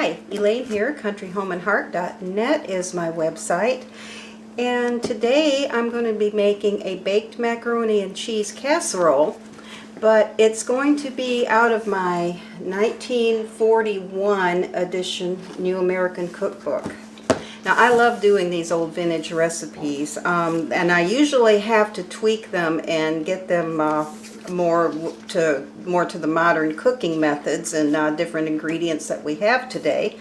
Hi, Elaine here, countryhomeandheart.net is my website, and today I'm going to be making a baked macaroni and cheese casserole, but it's going to be out of my 1941 edition New American Cookbook. Now I love doing these old vintage recipes, and I usually have to tweak them and get them more to the modern cooking methods and different ingredients that we have today.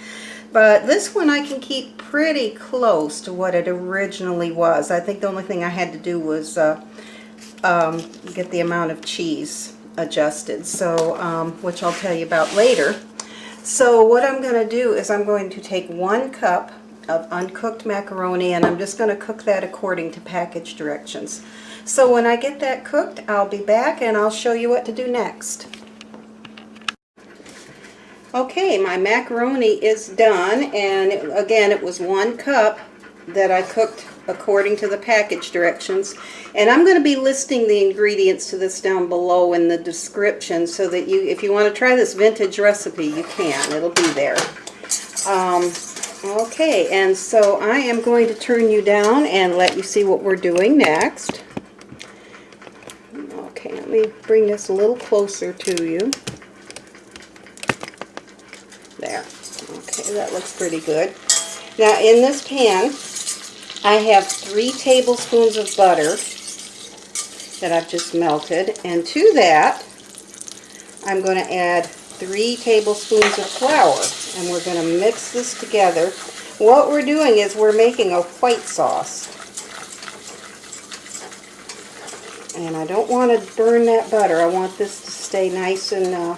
But this one I can keep pretty close to what it originally was. I think the only thing I had to do was get the amount of cheese adjusted, so which I'll tell you about later. So what I'm going to do is I'm going to take 1 cup of uncooked macaroni, and I'm just going to cook that according to package directions. So when I get that cooked, I'll be back and I'll show you what to do next. Okay, my macaroni is done, and again it was 1 cup that I cooked according to the package directions, and I'm going to be listing the ingredients to this down below in the description so that you, if you want to try this vintage recipe, you can. It'll be there. Okay, and so I am going to turn you down and let you see what we're doing next. Okay, let me bring this a little closer to you. There. Okay, that looks pretty good. Now in this pan, I have 3 tablespoons of butter that I've just melted, and to that I'm going to add 3 tablespoons of flour, and we're going to mix this together. What we're doing is we're making a white sauce, and I don't want to burn that butter. I want this to stay nice and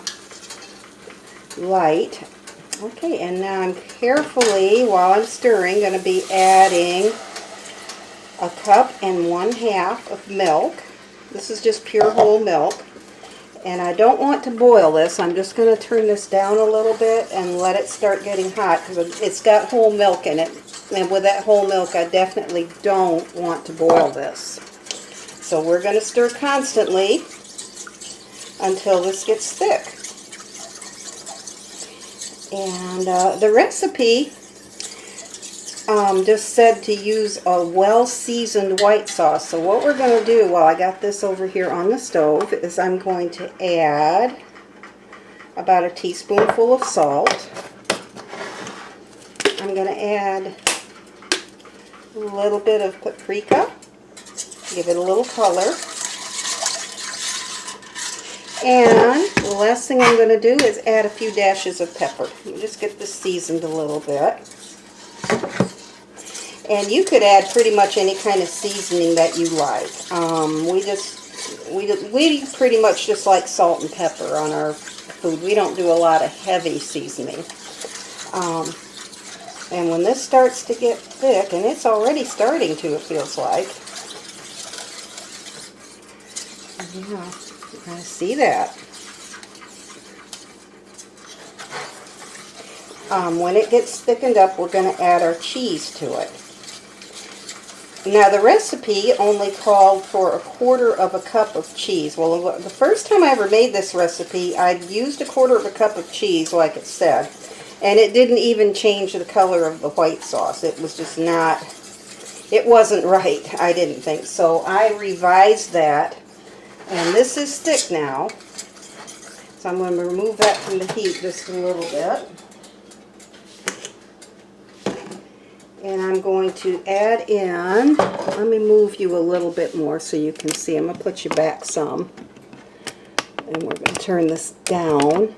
light. Okay, and now I'm carefully, while I'm stirring, going to be adding 1 cup and 1/2 of milk. This is just pure whole milk. And I don't want to boil this. I'm just going to turn this down a little bit and let it start getting hot, because it's got whole milk in it. And with that whole milk, I definitely don't want to boil this. So we're going to stir constantly until this gets thick. And the recipe just said to use a well-seasoned white sauce. So what we're going to do while I got this over here on the stove is I'm going to add about a teaspoonful of salt. I'm going to add a little bit of paprika, give it a little color. And the last thing I'm going to do is add a few dashes of pepper. Just get this seasoned a little bit. And you could add pretty much any kind of seasoning that you like. We pretty much just like salt and pepper on our food. We don't do a lot of heavy seasoning. And when this starts to get thick, and it's already starting to, it feels like. Yeah, I see that. When it gets thickened up, we're going to add our cheese to it. Now the recipe only called for 1/4 cup of cheese. Well, the first time I ever made this recipe, I used 1/4 cup of cheese like it said, and it didn't even change the color of the white sauce. It was just not, it wasn't right, I didn't think. So I revised that, and this is thick now. So I'm going to remove that from the heat just a little bit. And I'm going to add in, let me move you a little bit more so you can see. I'm going to put you back some. And we're going to turn this down.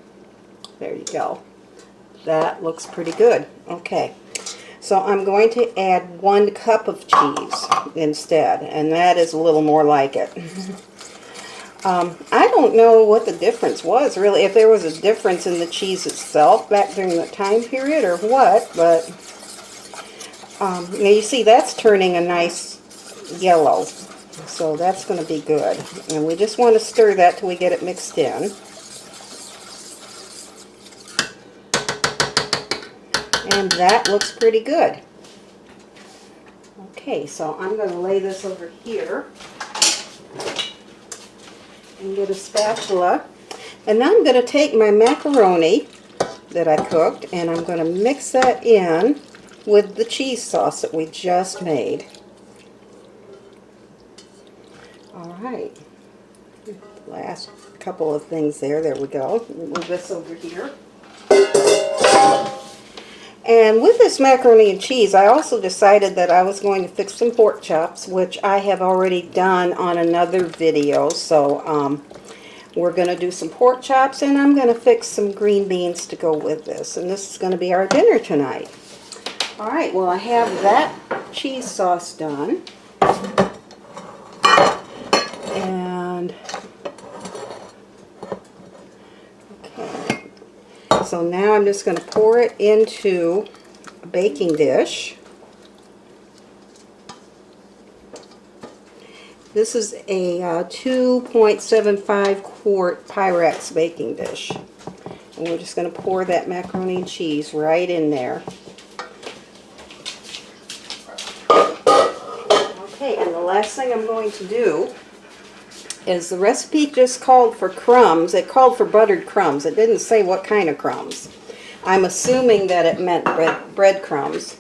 There you go. That looks pretty good. Okay. So I'm going to add 1 cup of cheese instead. And that is a little more like it. I don't know what the difference was, really. If there was a difference in the cheese itself back during the time period or what, but now you see that's turning a nice yellow, so that's going to be good. And we just want to stir that till we get it mixed in. And that looks pretty good. Okay, so I'm going to lay this over here and get a spatula. And now I'm going to take my macaroni that I cooked, and I'm going to mix that in with the cheese sauce that we just made. Alright, last couple of things there. There we go. Move this over here. And with this macaroni and cheese, I also decided that I was going to fix some pork chops, which I have already done on another video. So we're going to do some pork chops, and I'm going to fix some green beans to go with this. And this is going to be our dinner tonight. Alright, well, I have that cheese sauce done. And okay, so now I'm just going to pour it into a baking dish. This is a 2.75 quart Pyrex baking dish. And we're just going to pour that macaroni and cheese right in there. Okay, and the last thing I'm going to do is the recipe just called for crumbs. It called for buttered crumbs. It didn't say what kind of crumbs. I'm assuming that it meant bread crumbs.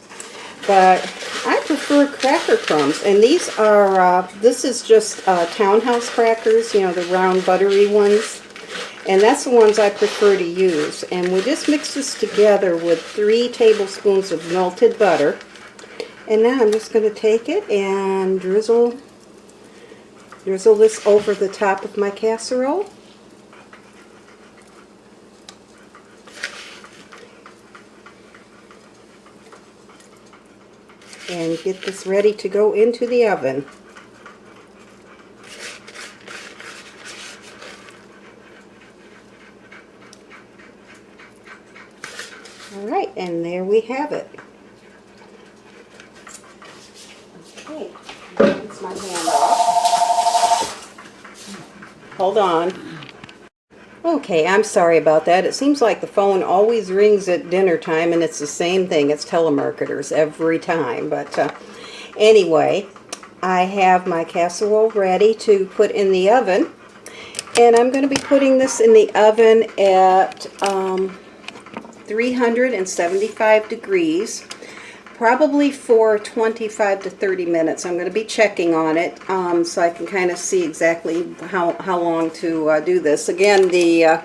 But I prefer cracker crumbs. And these are, this is just Townhouse crackers, you know, the round buttery ones. And that's the ones I prefer to use. And we just mix this together with 3 tablespoons of melted butter. And now I'm just going to take it and drizzle this over the top of my casserole. And get this ready to go into the oven. Alright, and there we have it. Okay, rinse my hand off. Hold on. Okay, I'm sorry about that. It seems like the phone always rings at dinner time, and it's the same thing. It's telemarketers every time. But anyway, I have my casserole ready to put in the oven. And I'm going to be putting this in the oven at 375 degrees. Probably for 25 to 30 minutes. I'm going to be checking on it so I can kind of see exactly how long to do this. Again, the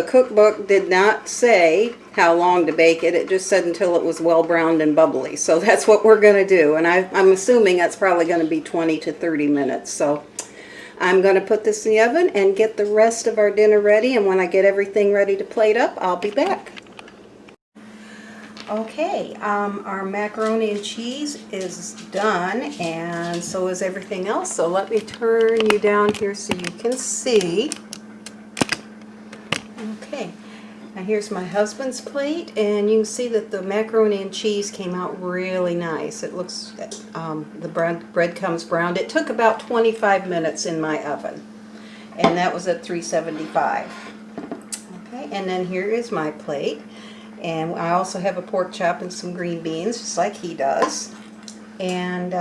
cookbook did not say how long to bake it. It just said until it was well browned and bubbly. So that's what we're going to do. And I'm assuming that's probably going to be 20 to 30 minutes. So I'm going to put this in the oven and get the rest of our dinner ready. And when I get everything ready to plate up, I'll be back. Okay, our macaroni and cheese is done, and so is everything else. So let me turn you down here so you can see. Okay, now here's my husband's plate, and you can see that the macaroni and cheese came out really nice. It looks, the bread comes browned. It took about 25 minutes in my oven, and that was at 375. Okay, and then here is my plate. And I also have a pork chop and some green beans, just like he does. And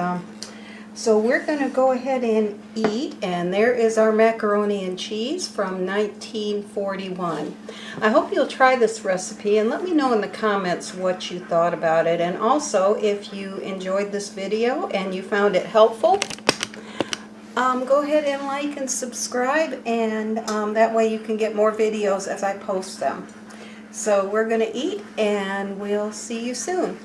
so we're going to go ahead and eat. And there is our macaroni and cheese from 1941. I hope you'll try this recipe and let me know in the comments what you thought about it. And also, if you enjoyed this video and you found it helpful, go ahead and like and subscribe. And that way you can get more videos as I post them. So we're going to eat, and we'll see you soon.